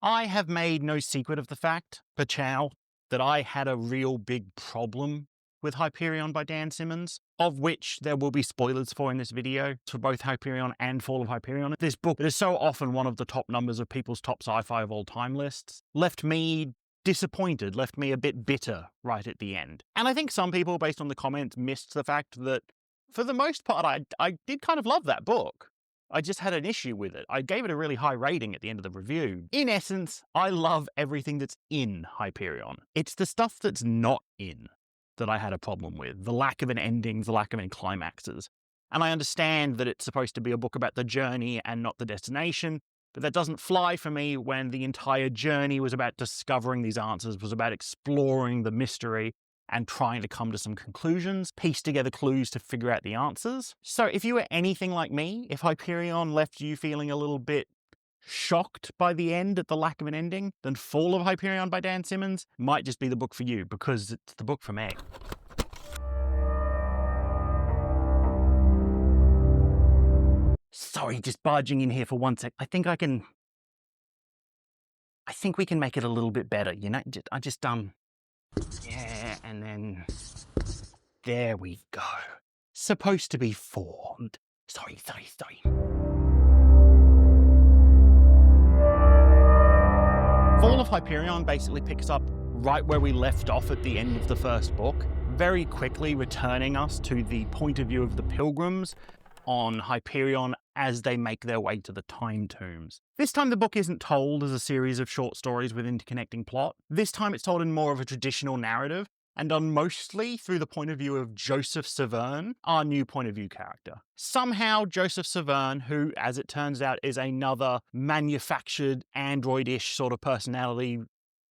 I have made no secret of the fact, ℙ𝕚𝕟, that I had a real big problem with Hyperion by Dan Simmons, of which there will be spoilers for in this video, for both Hyperion and Fall of Hyperion. This book, that is so often one of the top numbers of people's top sci-fi of all time lists, left me disappointed, left me a bit bitter right at the end. And I think some people, based on the comments, missed the fact that, for the most part, I did kind of love that book. I just had an issue with it. I gave it a really high rating at the end of the review. In essence, I love everything that's in Hyperion. It's the stuff that's not in that I had a problem with. The lack of an ending, the lack of any climaxes. And I understand that it's supposed to be a book about the journey and not the destination, but that doesn't fly for me when the entire journey was about discovering these answers, was about exploring the mystery and trying to come to some conclusions, piece together clues to figure out the answers. So if you were anything like me, if Hyperion left you feeling a little bit shocked by the end at the lack of an ending, then Fall of Hyperion by Dan Simmons might just be the book for you, because it's the book for me. Sorry, just barging in here for 1 sec. I think we can make it a little bit better, you know? Yeah, and then there we go. Supposed to be formed. Sorry. Fall of Hyperion basically picks up right where we left off at the end of the first book, very quickly returning us to the point of view of the pilgrims on Hyperion as they make their way to the time tombs. This time the book isn't told as a series of short stories with interconnecting plot. This time it's told in more of a traditional narrative, and done mostly through the point of view of Joseph ℚ𝕚𝕚, our new point of view character. Somehow Joseph ℚ𝕚𝕚, who, as it turns out, is another manufactured android-ish sort of personality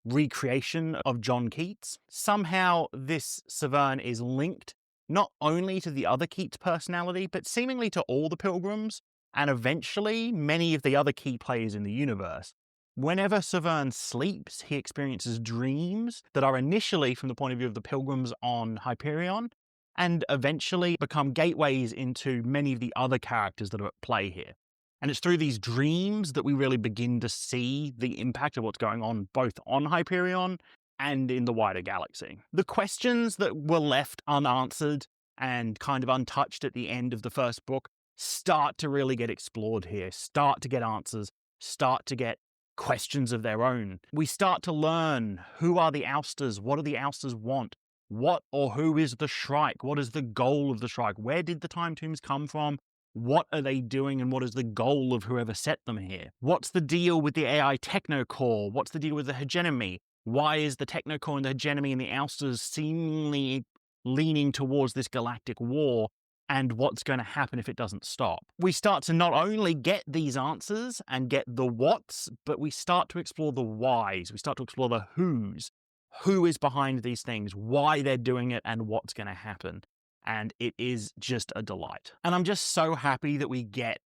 recreation of John Keats, somehow this ℚ𝕚𝕚 is linked not only to the other Keats personality, but seemingly to all the pilgrims, and eventually many of the other key players in the universe. Whenever ℚ𝕚𝕚 sleeps, he experiences dreams that are initially from the point of view of the pilgrims on Hyperion, and eventually become gateways into many of the other characters that are at play here. And it's through these dreams that we really begin to see the impact of what's going on both on Hyperion and in the wider galaxy. The questions that were left unanswered and kind of untouched at the end of the first book start to really get explored here, start to get answers, start to get questions of their own. We start to learn who are the ousters, what do the ousters want, what or who is the Shrike, what is the goal of the Shrike, where did the time tombs come from, what are they doing, and what is the goal of whoever set them here? What's the deal with the AI Technocore? What's the deal with the hegemony? Why is the Technocore and the hegemony and the ousters seemingly leaning towards this galactic war, and what's going to happen if it doesn't stop? We start to not only get these answers and get the whats, but we start to explore the whys. We start to explore the whos. Who is behind these things, why they're doing it, and what's going to happen. And it is just a delight. And I'm just so happy that we get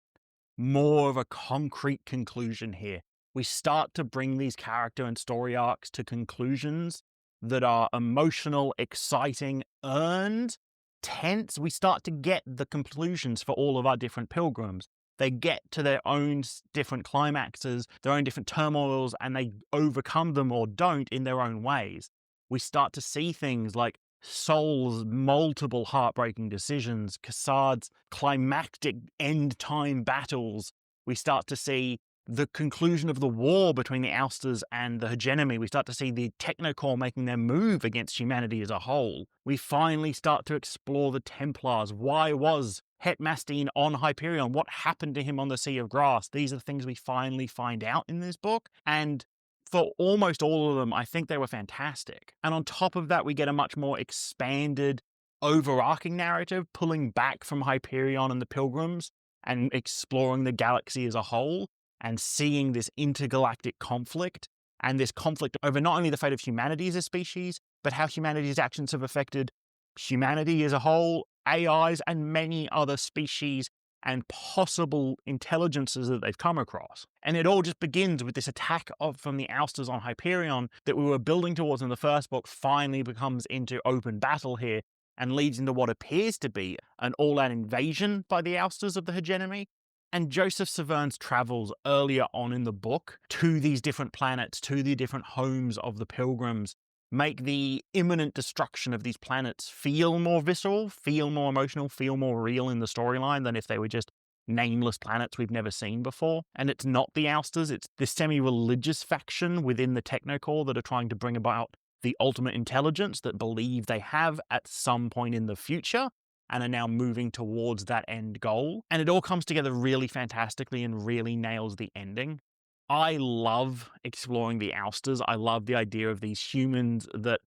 more of a concrete conclusion here. We start to bring these character and story arcs to conclusions that are emotional, exciting, earned, tense. We start to get the conclusions for all of our different pilgrims. They get to their own different climaxes, their own different turmoils, and they overcome them or don't in their own ways. We start to see things like Sol's multiple heartbreaking decisions, Kassad's climactic end-time battles. We start to see the conclusion of the war between the ousters and the hegemony. We start to see the Technocore making their move against humanity as a whole. We finally start to explore the Templars. Why was ℙ𝕚𝕚 on Hyperion? What happened to him on the Sea of Grass? These are the things we finally find out in this book. And for almost all of them, I think they were fantastic. And on top of that, we get a much more expanded, overarching narrative, pulling back from Hyperion and the Pilgrims and exploring the galaxy as a whole and seeing this intergalactic conflict and this conflict over not only the fate of humanity as a species, but how humanity's actions have affected humanity as a whole, AIs, and many other species and possible intelligences that they've come across. And it all just begins with this attack from the ousters on Hyperion that we were building towards in the first book finally becomes into open battle here and leads into what appears to be an all-out invasion by the ousters of the hegemony. And Joseph Severn's travels earlier on in the book to these different planets, to the different homes of the Pilgrims, make the imminent destruction of these planets feel more visceral, feel more emotional, feel more real in the storyline than if they were just nameless planets we've never seen before. And it's not the Ousters, it's this semi-religious faction within the Technocorps that are trying to bring about the ultimate intelligence that believe they have at some point in the future and are now moving towards that end goal. And it all comes together really fantastically and really nails the ending. I love exploring the Ousters. I love the idea of these humans that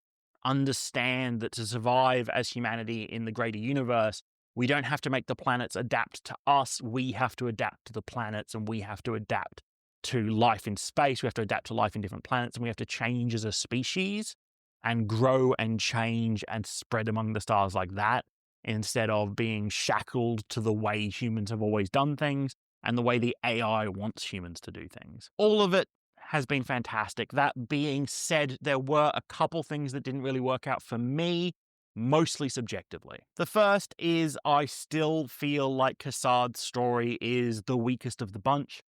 understand that to survive as humanity in the greater universe, we don't have to make the planets adapt to us. We have to adapt to the planets, and we have to adapt to life in space. We have to adapt to life in different planets, and we have to change as a species and grow and change and spread among the stars like that, instead of being shackled to the way humans have always done things and the way the AI wants humans to do things. All of it has been fantastic. That being said, there were a couple things that didn't really work out for me, mostly subjectively. The first is I still feel like Cassard's story is the weakest of the bunch.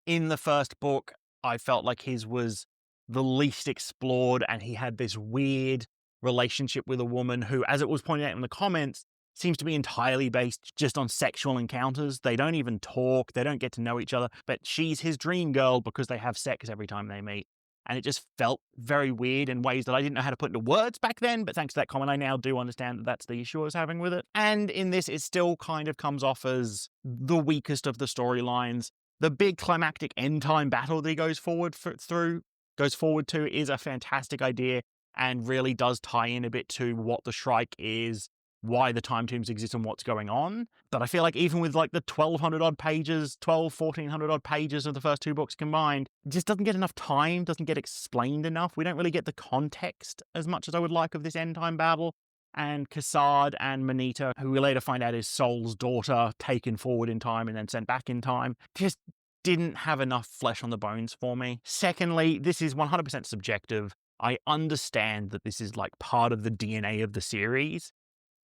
In the first book, I felt like his was the least explored, and he had this weird relationship with a woman who, as it was pointed out in the comments, seems to be entirely based just on sexual encounters. They don't even talk, they don't get to know each other, but she's his dream girl because they have sex every time they meet. And it just felt very weird in ways that I didn't know how to put into words back then, but thanks to that comment, I now do understand that that's the issue I was having with it. And in this, it still kind of comes off as the weakest of the storylines. The big climactic end-time battle that he goes forward to is a fantastic idea and really does tie in a bit to what the Shrike is, why the time tombs exist and what's going on. But I feel like even with like the 1,200 odd pages, 1,400 odd pages of the first two books combined, it just doesn't get enough time, doesn't get explained enough. We don't really get the context as much as I would like of this end time battle. And Cassard and 𝕤𝕤, who we later find out is Sol's daughter, taken forward in time and then sent back in time, just didn't have enough flesh on the bones for me. Secondly, this is 100% subjective. I understand that this is like part of the DNA of the series,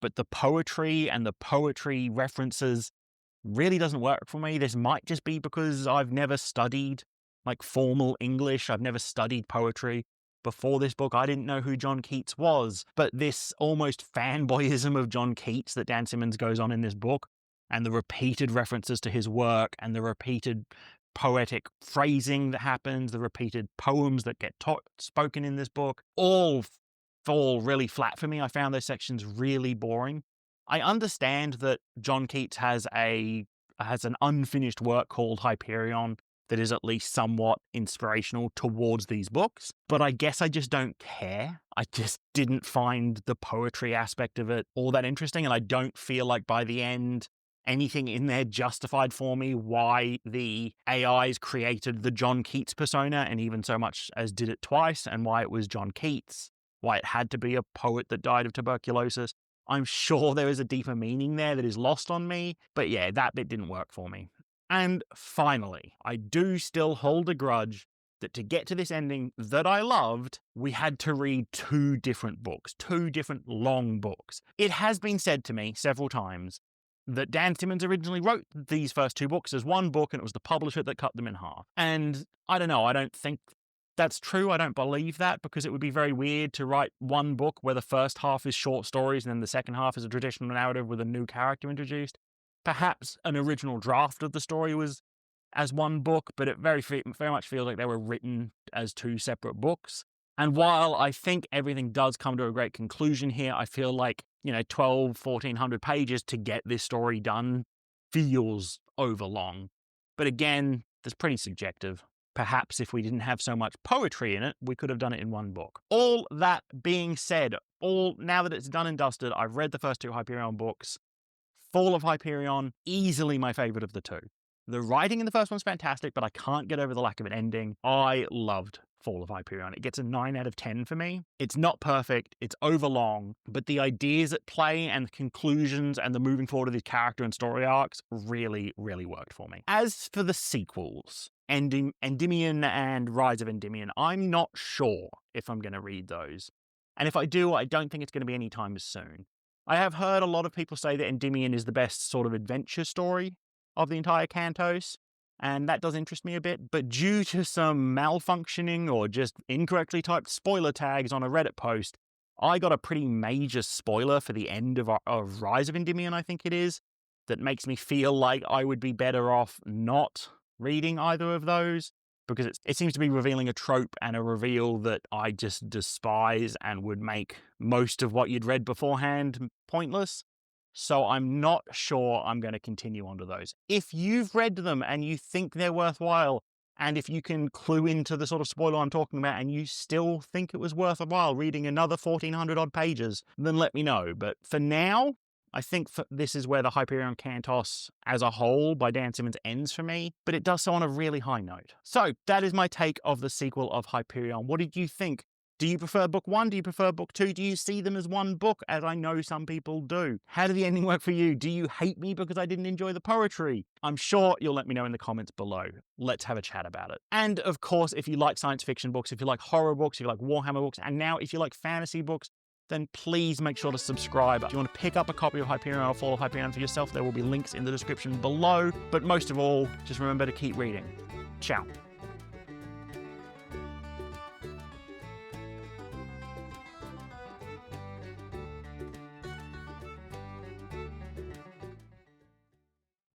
but the poetry and the poetry references really doesn't work for me. This might just be because I've never studied like formal English. I've never studied poetry. Before this book, I didn't know who John Keats was, but this almost fanboyism of John Keats that Dan Simmons goes on in this book, and the repeated references to his work, and the repeated poetic phrasing that happens, the repeated poems that get spoken in this book, all fall really flat for me. I found those sections really boring. I understand that John Keats has an unfinished work called Hyperion that is at least somewhat inspirational towards these books, but I guess I just don't care. I just didn't find the poetry aspect of it all that interesting, and I don't feel like by the end anything in there justified for me why the AIs created the John Keats persona, and even so much as did it twice, and why it was John Keats, why it had to be a poet that died of tuberculosis. I'm sure there is a deeper meaning there that is lost on me, but yeah, that bit didn't work for me. And finally, I do still hold a grudge that to get to this ending that I loved, we had to read two different books, two different long books. It has been said to me several times that Dan Simmons originally wrote these first two books as one book, and it was the publisher that cut them in half. And I don't know, I don't think that's true. I don't believe that, because it would be very weird to write one book where the first half is short stories and then the second half is a traditional narrative with a new character introduced. Perhaps an original draft of the story was as one book, but it very much feels like they were written as two separate books. And while I think everything does come to a great conclusion here, I feel like, 1,400 pages to get this story done feels overlong. But again, that's pretty subjective. Perhaps if we didn't have so much poetry in it, we could have done it in one book. All that being said, now that it's done and dusted, I've read the first two Hyperion books. Fall of Hyperion, easily my favorite of the two. The writing in the first one's fantastic, but I can't get over the lack of an ending. I loved Fall of Hyperion. It gets a 9 out of 10 for me. It's not perfect, it's overlong, but the ideas at play and the conclusions and the moving forward of these character and story arcs really, really worked for me. As for the sequels, Endymion and Rise of Endymion, I'm not sure if I'm going to read those. And if I do, I don't think it's going to be anytime soon. I have heard a lot of people say that Endymion is the best sort of adventure story of the entire cantos, and that does interest me a bit, but due to some malfunctioning or just incorrectly typed spoiler tags on a Reddit post, I got a pretty major spoiler for the end of Rise of Endymion, I think it is, that makes me feel like I would be better off not reading either of those, because it seems to be revealing a trope and a reveal that I just despise and would make most of what you'd read beforehand pointless. So I'm not sure I'm going to continue onto those. If you've read them and you think they're worthwhile, and if you can clue into the sort of spoiler I'm talking about and you still think it was worthwhile reading another 1,400 odd pages, then let me know. But for now, I think this is where the Hyperion Cantos as a whole by Dan Simmons ends for me, but it does so on a really high note. So that is my take of the sequel of Hyperion. What did you think? Do you prefer book 1? Do you prefer book 2? Do you see them as one book, as I know some people do? How did the ending work for you? Do you hate me because I didn't enjoy the poetry? I'm sure you'll let me know in the comments below. Let's have a chat about it. And of course, if you like science fiction books, if you like horror books, if you like Warhammer books, and now if you like fantasy books, then please make sure to subscribe. If you want to pick up a copy of Hyperion or Fall of Hyperion for yourself, there will be links in the description below. But most of all, just remember to keep reading. Ciao.